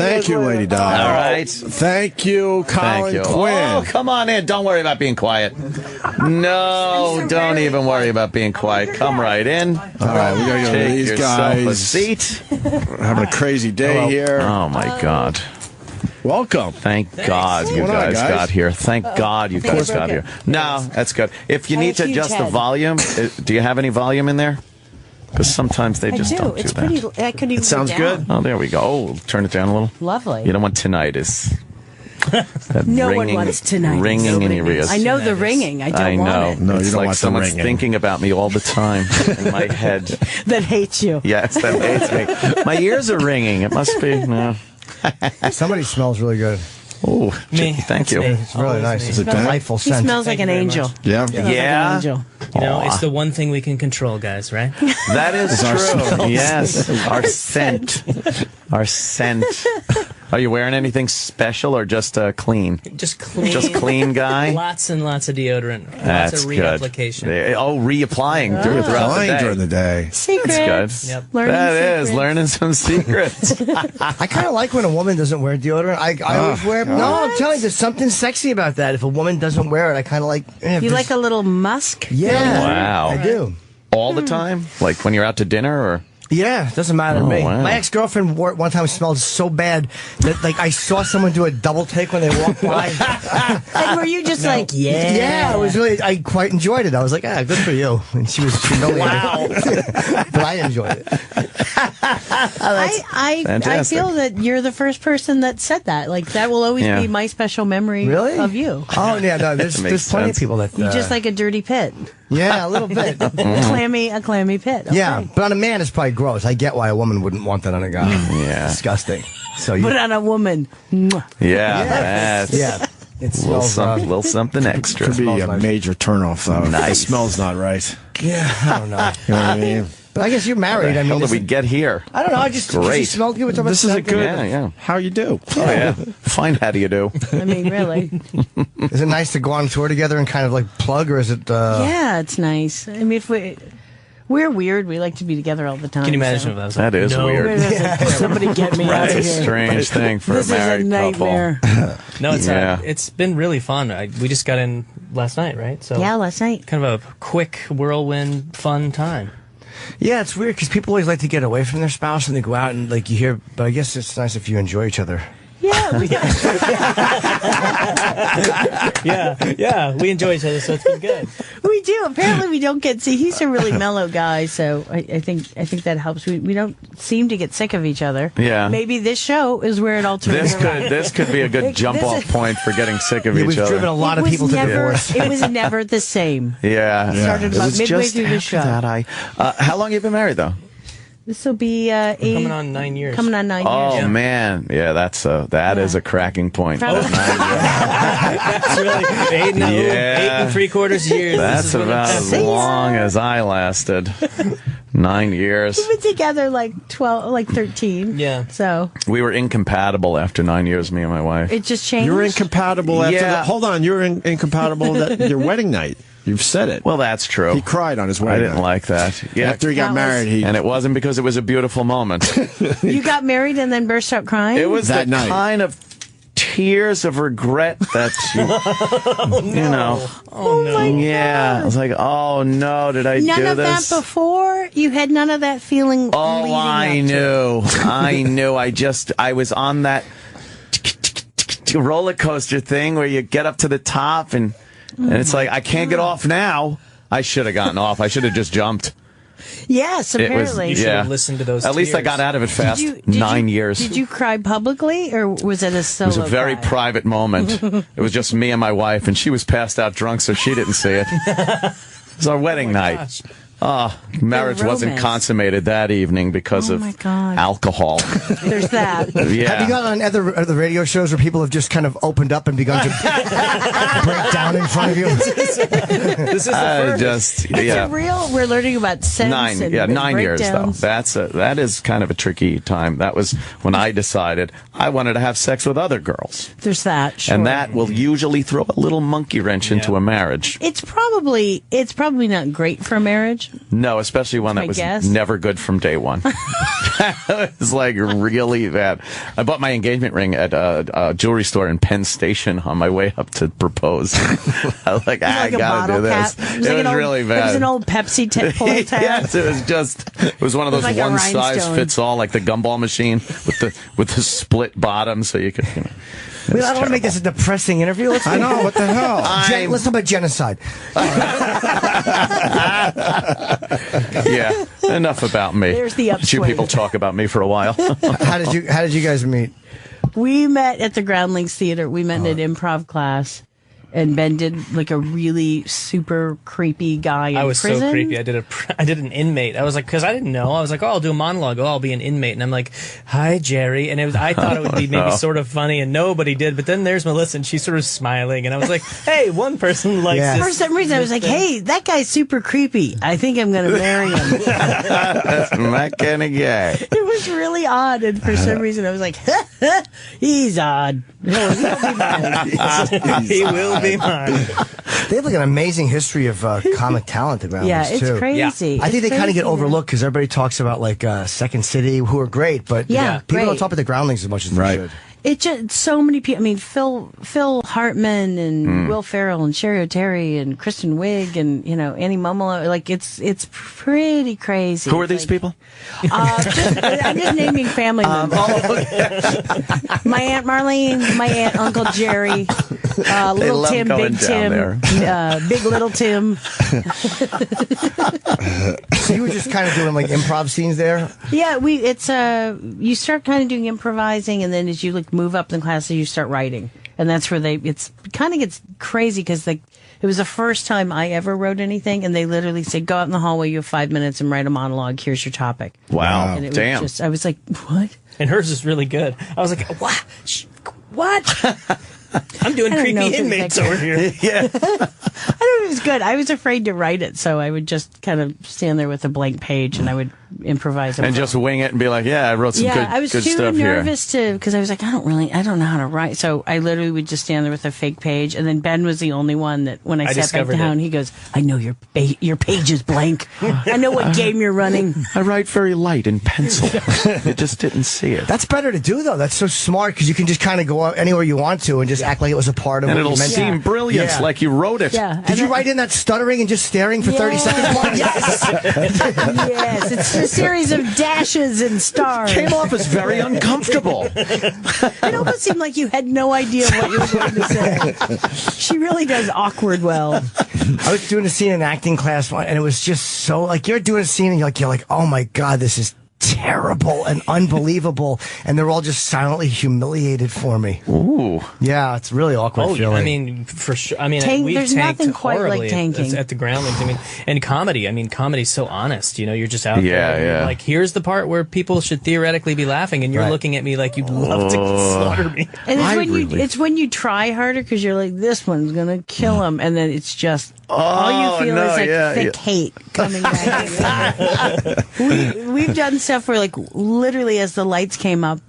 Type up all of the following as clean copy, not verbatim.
Thank you, Lady Di. All right. Thank you, Colin Quinn. Oh, come on in. Don't worry about being quiet. No, don't even worry about being quiet. Come right in. All right, we gotta get Take these yourself guys. a seat. We're having a crazy day here. Oh, my God. Welcome. Thank God you guys got here. Thank God you guys got here. No, that's good. If you need to adjust the volume, do you have any volume in there? Because sometimes they just don't do it's that. Pretty, I couldn't even It sounds get down. good. Oh, there we go. Oh, turn it down a little. Lovely. You don't want tinnitus. That No one ringing, wants tinnitus. Ringing in your ears. I know the ringing. I don't know. want it. No, you It's don't like want the someone's ringing. thinking about me all the time in my head. That hates you. Yes, that hates me. My ears are ringing. It must be. No. Somebody smells really good. Oh, Me. thank you. It's really nice. It's a delightful He scent. smells like an Thank you very angel. much. Yeah. Smells like an angel. You know, it's the one thing we can control, guys, right? That is our true. smells. Yes, our scent. Our scent. Are you wearing anything special or just clean? Just clean. Just clean guy? Lots and lots of deodorant. That's lots of good. reapplication. Reapplying throughout the Flying day. during the day. Secrets. That's good. Yep. Learning That is secrets. learning some secrets. I kind of like when a woman doesn't wear deodorant. I always wear. No, I'm telling you, there's something sexy about that. If a woman doesn't wear it, I kind of like. You like a little musk? Yeah. Wow. I do. All the time? Like when you're out to dinner or? Yeah, it doesn't matter to me. wow. My ex-girlfriend wore it one time. Smelled so bad that like I saw someone do a double take when they walked by. And were you just like, yeah? Yeah, it was really. I quite enjoyed it. I was like, good for you. And she was humiliated. Wow. But I enjoyed it. I Fantastic. feel that you're the first person that said that. Like, that will always Yeah. be my special memory Really? of you. Oh yeah, no. There's makes plenty sense. of people that You just like a dirty pit. yeah, a little bit. A clammy pit. Okay. Yeah, but on a man, it's probably gross. I get why a woman wouldn't want that on a guy. Yeah. Disgusting. So you, But on a woman. Mwah. Yeah, that's yeah, it a little, smells. little something extra. Could be smells a nice. major turnoff, though. Nice. It smells not right. Yeah, I don't know. You know what I mean? But I guess you're married. I How mean, did this we is- get here? I don't know. I just Great. She smelled good. We're talking This about is a smell good. Yeah. How you do? Oh, yeah. Fine, how do you do? I mean, really. Is it nice to go on tour together and kind of like plug, or is it? Yeah, it's nice. I mean, if we're weird. We like to be together all the time. Can you imagine so. if I was That like, is no, weird. Somebody get me out That's of a here. strange thing for This a is a married nightmare. No, it's Yeah. it's been really fun. We just got in last night, right? So Yeah, last night. kind of a quick whirlwind, fun time. Yeah, it's weird because people always like to get away from their spouse and they go out and like you hear. But I guess it's nice if you enjoy each other. Yeah, Yeah, we enjoy each other, so it's been good. we do. Apparently, we don't get. See, he's a really mellow guy, so I think that helps. We don't seem to get sick of each other. Yeah. Maybe this show is where it all turns around. This could be a good jump off point for getting sick of Yeah, each we've driven a other. lot of people to divorce. It was never the same. Yeah. Started It about was midway just through the after show. that how long have you been married though? This will be Coming on 9 years. Coming on 9 Oh years. man, yeah, that is a cracking point. Probably. That's really 8 and 3/4 years. That's This is what about it as happens. long as I lasted. 9 years. We've been together like 12, like 13. Yeah. So We were incompatible after 9 years, me and my wife. it just changed. You were incompatible after. Yeah. Hold on, you were incompatible at your wedding night. You've said it. Well, that's true. He cried on his I wedding didn't night. like that. Yeah. After he got That was- married, he. And it wasn't because it was a beautiful moment. You got married and then burst out crying? It was That the night. kind of tears of regret that you know. Oh my Yeah, I was like, oh no, did I None do of this? that before? You had none of that feeling Oh, leading I up to it. knew. I knew. I was on that roller coaster thing where you get up to the top and it's like, I can't get off now. I should have gotten off. I should have just jumped. Yes, It was, apparently. You should have yeah. listened to those At least I tears. got out of it fast. Did 9 you- years. Did you cry publicly, or was it a It solo was a very cry? private moment. It was just me and my wife, and she was passed out drunk, so she didn't see it. It was our wedding night. Gosh. Marriage wasn't romance. consummated that evening because Oh, of my God. alcohol. There's that. Yeah. Have you gone on other radio shows where people have just kind of opened up and begun to break down in front of you? This is the first. Just Is yeah. it real? We're learning about sense 9 and years though. breakdowns. That is kind of a tricky time. That was when I decided I wanted to have sex with other girls. There's that, sure. And that will usually throw a little monkey wrench into a marriage. It's probably not great for a marriage. No, especially one that was never good from day one. It was like really bad. I bought my engagement ring at a jewelry store in Penn Station on my way up to propose. I was like, I gotta do this. Cap. It was really bad. It was an old Pepsi pull tab. Yes, it was one of those one size fits all, like the gumball machine with the split bottom, so you could. I don't want to make this a depressing interview. I know, what the hell? Let's talk about genocide. Yeah, enough about me. There's the upswing. You people talk about me for a while. How did you guys meet? We met at the Groundlings Theater. We met in an improv class. And Ben did like a really super creepy guy in prison. I was so creepy. I did an inmate. I was like, because I didn't know. I was like, oh, I'll do a monologue. Oh, I'll be an inmate. And I'm like, hi, Jerry. And I thought it would be maybe sort of funny, and nobody did. But then there's Melissa, and she's sort of smiling. And I was like, hey, one person likes this. For some reason, I was like, hey, that guy's super creepy. I think I'm going to marry him. That's my kind of guy. It was really odd. And for some reason, I was like, he's odd. He'll be mine. He will be mine. They have like an amazing history of comic talent at Groundlings, yeah, it's too. crazy. I think they kind of get overlooked because everybody talks about like Second City, who are great, but people don't talk about the Groundlings as much as they should. It just so many people. I mean, Phil Hartman and Will Ferrell and Sherry O'Terry and Kristen Wiig and Annie Mumolo. Like it's pretty crazy. Who are these people? I'm just naming family members. My Aunt Marlene, my Aunt Uncle Jerry, Little Tim, Big Tim, Big Little Tim. So you were just kind of doing like improv scenes there? Yeah, you start kind of doing improvising, and then as you move up in classes, you start writing, and that's where it's kind of gets crazy because it was the first time I ever wrote anything, and they literally said, go out in the hallway, you have 5 minutes, and write a monologue. Here's your topic. Wow, and it damn! Was I was like, what? And hers is really good. I was like, what? What? I'm doing creepy inmates over here. Yeah. I don't know if it was good. I was afraid to write it, so I would just kind of stand there with a blank page and I would improvise. And just wing it and be like, I wrote some good stuff here. I was too nervous because I was like, I don't know how to write. So I literally would just stand there with a fake page. And then Ben was the only one that when I sat back down, he goes, I know your page is blank. I know what game you're running. I write very light in pencil. You just didn't see it. That's better to do, though. That's so smart because you can just kind of go out anywhere you want to and just act like it was a part of it. And it'll seem brilliant, like you wrote it. Yeah. Did you write in that stuttering and just staring for 30 seconds? Yes. Yes. It's a series of dashes and stars. Came off as very uncomfortable. It almost seemed like you had no idea what you were going to say. She really does awkward well. I was doing a scene in acting class, and it was just so, like, you're doing a scene, and you're like, oh my God, this is terrible and unbelievable, and they're all just silently humiliated for me. Ooh. Yeah, it's really awkward feeling. I mean, for sure. I mean, we've there's tanked nothing quite horribly like tanking at the Groundlings. I mean, and comedy. I mean, comedy's so honest. You're just out there. Yeah. Like, here's the part where people should theoretically be laughing, and you're looking at me like you'd love to slaughter me. And it's when you try harder because you're like, this one's gonna kill him, and then it's just all you feel is like thick hate coming back. We've done stuff where literally as the lights came up,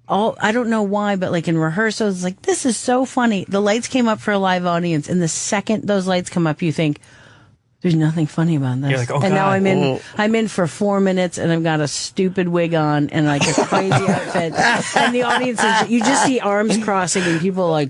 I don't know why, but in rehearsals, this is so funny. The lights came up for a live audience, and the second those lights come up, you think, there's nothing funny about this. You're like, oh, and now God. I'm in for 4 minutes, and I've got a stupid wig on and a crazy outfit, and the audience you just see arms crossing and people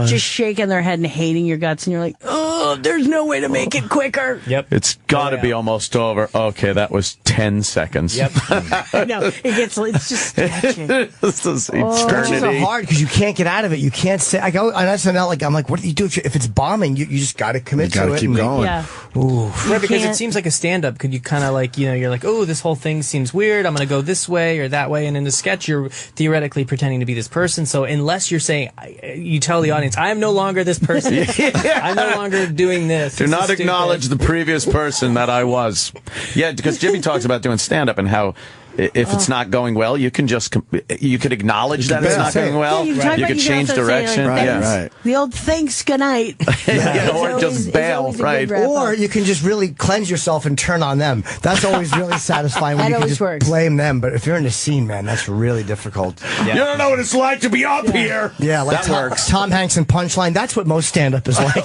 just shaking their head and hating your guts, and you're like, oh, there's no way to make it quicker. Yep, it's got to be almost over. Okay, that was 10 seconds. Yep. I know it's just stretching. This is eternity. It's so hard because you can't get out of it. You can't say. I go on SNL, I'm like, what do you do if it's bombing? You just got to commit to it. You got to keep going. Yeah. Ooh. Right, because it seems like a stand-up. Could you kind of you're like, oh, this whole thing seems weird. I'm going to go this way or that way. And in the sketch, you're theoretically pretending to be this person. So unless you're saying, you tell the audience, I'm no longer this person. I'm no longer doing this. Do not acknowledge the previous person that I was. Yeah, because Jimmy talks about doing stand-up and how If it's not going well, you can just you could acknowledge that it's not going well. Yeah, you could change direction. Right. The old thanks, good night. Or just bail, right? Or you can just really cleanse yourself and turn on them. That's always really satisfying when you can just blame them. But if you're in the scene, man, that's really difficult. Yeah. You don't know what it's like to be up here. Yeah, like that works. Tom Hanks in Punchline. That's what most stand-up is like.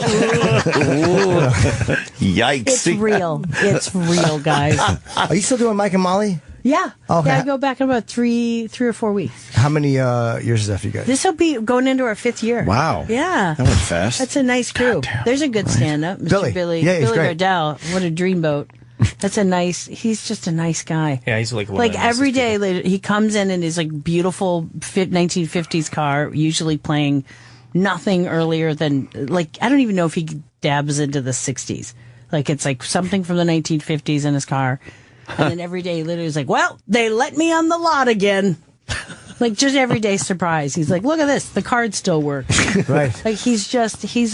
Yikes! It's real. It's real, guys. Are you still doing Mike and Molly? Yeah. Okay. Yeah, I go back in about three or 4 weeks. How many years is that for you guys? This will be going into our 5th year. Wow. Yeah. That went fast. That's a nice group. There's a good stand-up. Mr. Billy Gardell. What a dreamboat. That's he's just a nice guy. Yeah, he's like every day he comes in his like beautiful 1950s car, usually playing nothing earlier than like, I don't even know if he dabs into the 60s. Like it's like something from the 1950s in his car. And then every day he literally is like, well, they let me on the lot again. Like just everyday surprise. He's like, look at this. The card still works. Right. Like he's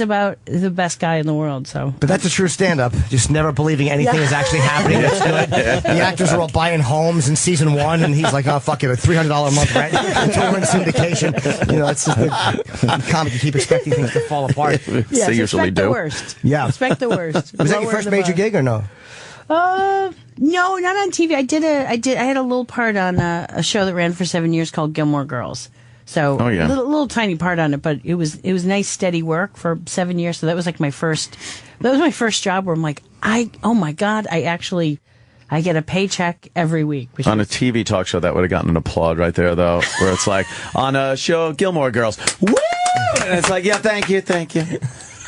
about the best guy in the world. So, but that's a true stand-up. Just never believing anything is actually happening. That's good. The actors are all buying homes in season 1, and he's like, oh, fuck it, a $300 a month rent until we're in syndication. You know, that's just the comic. You keep expecting things to fall apart. Yeah, they usually do. The worst. Yeah. Expect the worst. Was that your first major gig or no? No, not on TV. I had a little part on a show that ran for 7 years called Gilmore Girls. So a little tiny part on it, but it was nice steady work for 7 years. So that was like my first job where I'm like, oh my God, I get a paycheck every week. On a TV talk show, that would have gotten an applaud right there, though, where it's like, on a show, Gilmore Girls, woo! And it's like, yeah, thank you.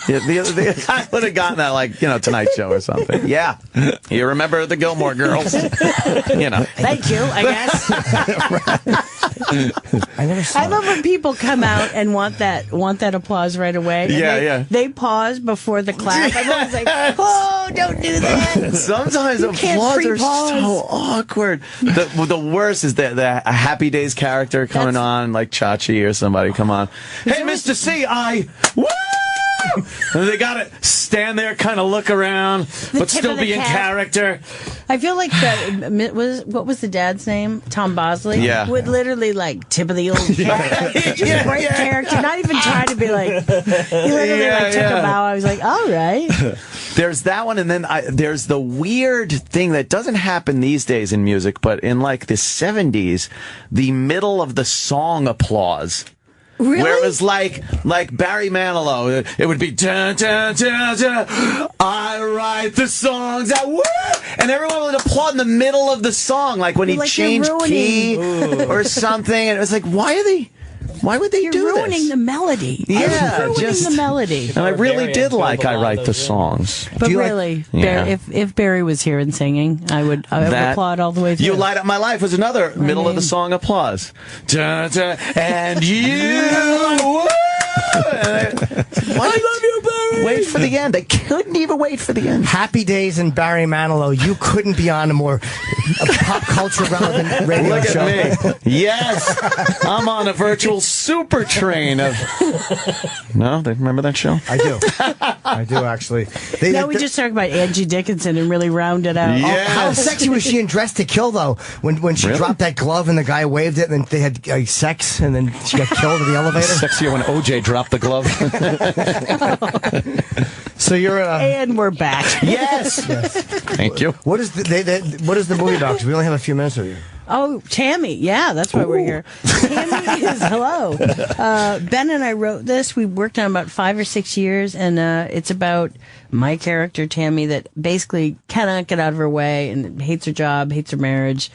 Yeah, I would have gotten that, like, Tonight Show or something. Yeah. You remember the Gilmore Girls? Thank you, I guess. I never saw I love when people come out and want that applause right away. And they pause before the clap. I'm always like, oh, don't do that. Sometimes applause are so awkward. The worst is the Happy Days character coming on, like Chachi or somebody. Come on. Hey, Mr. C, woo! And they gotta stand there, kind of look around, but still be in character. I feel like what was the dad's name? Tom Bosley. Yeah, would literally like tip of the old cap. Just break character, not even try to be like. He literally took a bow. I was like, all right. There's that one, and then there's the weird thing that doesn't happen these days in music, but in like the 70s, the middle of the song applause. Really? Where it was like Barry Manilow, it would be dun, dun, dun, dun, I write the songs that woo, and everyone would applaud in the middle of the song, like when he changed key or something, and it was like, why would they do this? You're ruining the melody. Yeah, ruining the melody. And I really did like I Write the Songs. But really, if Barry was here and singing, I would applaud all the way through. You Light Up My Life was another middle of the song applause. Dun, dun, and you. I love you, Barry. Wait for the end. They couldn't even wait for the end. Happy Days and Barry Manilow. You couldn't be on a more pop culture relevant radio show. Look at me. Yes. I'm on a virtual super train of. No, they remember that show? I do. I do, actually. We just talked about Angie Dickinson and really rounded out. Yes. How sexy was she in Dressed to Kill, though? When she dropped that glove and the guy waved it, and then they had sex, and then she got killed in the elevator? Sexier when OJ dropped the glove. So you're and we're back. Yes. Thank you. What is the movie docs? We only have a few minutes of you. Oh, Tammy. Yeah, that's why we're here. Tammy is hello. Ben and I wrote this. We worked on about 5 or 6 years, and it's about my character, Tammy, that basically cannot get out of her way and hates her job, hates her marriage,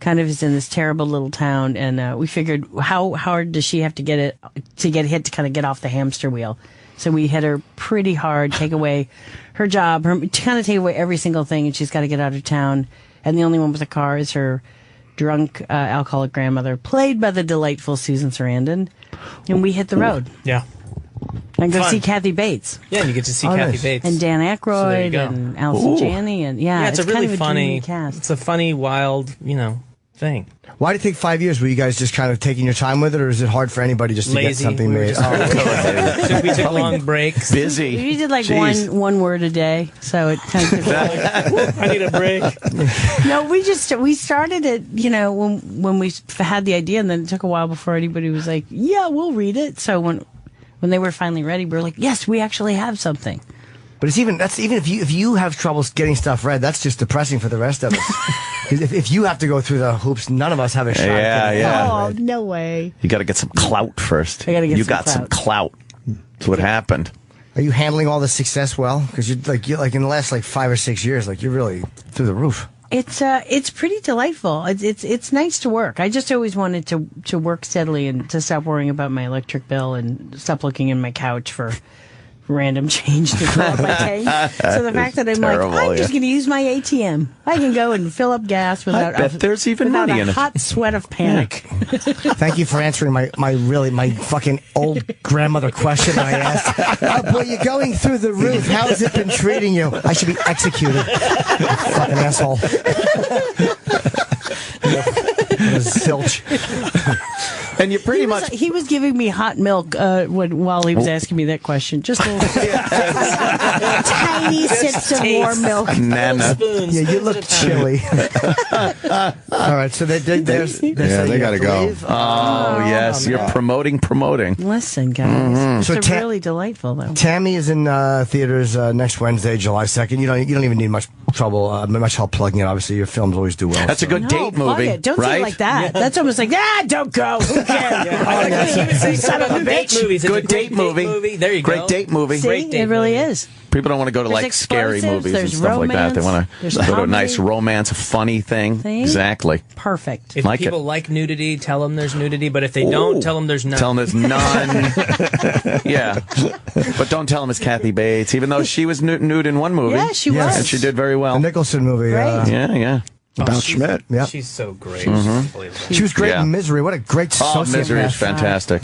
kind of is in this terrible little town. And we figured, how hard does she have to get hit to kind of get off the hamster wheel? So we hit her pretty hard, take away her job, kind of take away every single thing, and she's got to get out of town. And the only one with a car is her drunk, alcoholic grandmother, played by the delightful Susan Sarandon. And we hit the road. Yeah. And go see Kathy Bates. Yeah, and you get to see Kathy Bates. And Dan Aykroyd and Allison Janney. And it's a really kind of funny cast. It's a funny, wild, thing. Why do you think 5 years? Were you guys just kind of taking your time with it, or is it hard for anybody just to get something made? We took long breaks. Busy. We did like one word a day, so it kind of. I need a break. No, we started it. You know, when we had the idea, and then it took a while before anybody was like, "Yeah, we'll read it." So when they were finally ready, we were like, "Yes, we actually have something." But it's even if you have trouble getting stuff read, that's just depressing for the rest of us. Because if you have to go through the hoops, none of us have a shot. Yeah. Oh, no way. You got to get some clout first. You got some clout. That's what happened. Are you handling all the success well? Because you're like in the last 5 or 6 years, you're really through the roof. It's pretty delightful. It's nice to work. I just always wanted to work steadily and to stop worrying about my electric bill and stop looking in my couch for random change to fill up my tank. So the fact that I'm just going to use my ATM. I can go and fill up gas without. I bet there's even money in it. Hot sweat of panic. Thank you for answering my fucking old grandmother question that I asked. Oh boy, you're going through the roof. How has it been treating you? I should be executed. Fucking asshole. Zilch. And you pretty much. He was giving me hot milk while he was asking me that question. Just a little tiny sips of warm milk. Nana. Yeah, you look chilly. All right, so they got to go. Leave. Oh, yes, you're promoting. Listen, guys, So it's really delightful, though. Tammy is in theaters next Wednesday, July 2nd. You don't even need much help plugging it. Obviously, your films always do well. That's a good date movie. It. Don't right? say it like that. Yeah. That's almost like, don't go. Who cares? Son of a bitch. Good date movie. There you go. Great date movie. See, Great date it really is. People don't want to go to scary movies and stuff like that. They want to go to a nice romance, a funny thing. Exactly. Perfect. If people like nudity, tell them there's nudity. But if they don't, tell them there's none. Tell them there's none. Yeah. But don't tell them it's Kathy Bates, even though she was nude in one movie. Yeah, she was. And she did very well. The Nicholson movie. Yeah. About Schmidt. Yeah. She's so great. Mm-hmm. She was great in Misery. What a great sociopath. Misery is fantastic.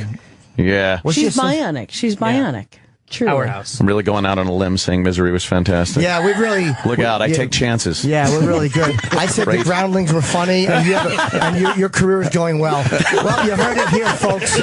Yeah. She's bionic. She's bionic. True. Powerhouse. I'm really going out on a limb saying Misery was fantastic. Yeah, we really... Look out, I take chances. Yeah, we're really good. I said the Groundlings were funny, and your career is going well. Well, you heard it here, folks.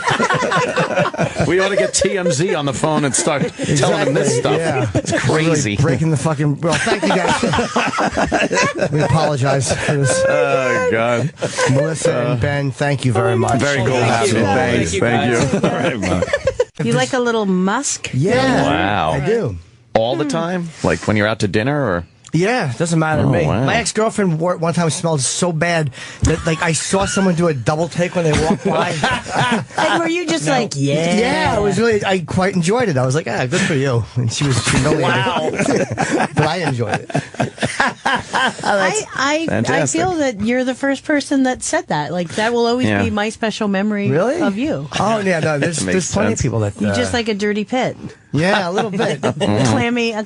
We ought to get TMZ on the phone and start telling them this stuff. Yeah. It's crazy. Really breaking the fucking... Well, thank you, guys. We apologize for this. Oh, God. Melissa and Ben, thank you very much. Very cool to have you. Thanks. Thank you. Very much. You like a little musk? Yeah. Wow. I do. All the time? Like when you're out to dinner or? Yeah, it doesn't matter to me. Wow. My ex-girlfriend one time smelled so bad that I saw someone do a double take when they walked by. And were you just like, Yeah, I quite enjoyed it. I was like, good for you. And she was humiliated. Wow. But I enjoyed it. I feel that you're the first person that said that. Like, that will always be my special memory of you. Oh, yeah, no, there's plenty of people that... You just like a dirty pit. Yeah, a little bit. a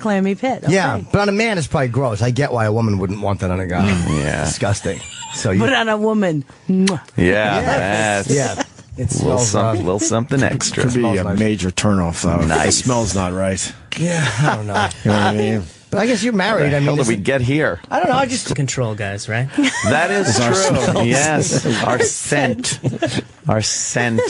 clammy pit. Okay. Yeah, but on a man, it's probably gross. I get why a woman wouldn't want that on a guy. Yeah. Disgusting. But on a woman. Yeah, it a smells little something extra. Could be a major turnoff, though. Nice. The smell's not right. Yeah, I don't know. You know what I mean? But I guess you're married. How did we get here? I don't know. I just control, guys, right? That is true. Yes, our scent. Our scent.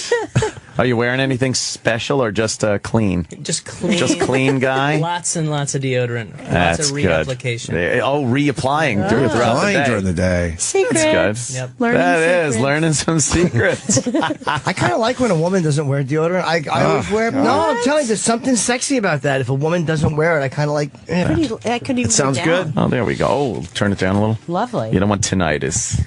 Are you wearing anything special or just clean? Just clean. Just clean guy? Lots and lots of deodorant. That's lots of good. reapplication. Oh, reapplying throughout the day. Secrets. That's good. Yep. That is learning some secrets. I kind of like when a woman doesn't wear deodorant. I always wear... No, I'm telling you, there's something sexy about that. If a woman doesn't wear it, I kind of like... It sounds good. Oh, there we go. Oh, turn it down a little. Lovely. You don't want tinnitus.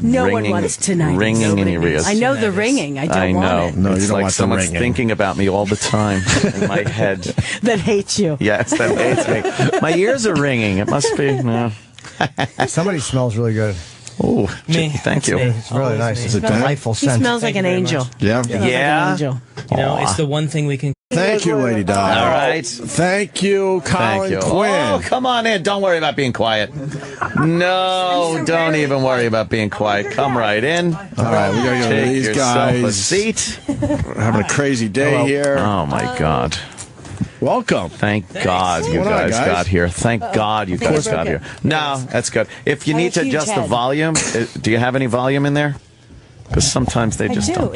No one wants tinnitus. Ringing in your ears. I know the ringing. I don't want it. No, it's you don't like want someone's the ringing. thinking about me all the time in my head. That hates you. Yes, that hates me. My ears are ringing. It must be. No. Somebody smells really good. Oh, Me. Thank you. It's really nice. It's a delightful He scent. smells like an angel. Yeah. Yeah. You know, it's the one thing we can... Thank you, Lady Di. All right. Thank you, Colin Quinn. Oh, come on in. Don't worry about being quiet. No, don't even worry about being quiet. Come right in. All right, we gotta get these yourself guys. a seat. We're having a crazy day here. Oh my God. Welcome. Thank God you guys got here. Thank God you guys got here. No, that's good. If you need to adjust the volume, do you have any volume in there? Because sometimes they just don't.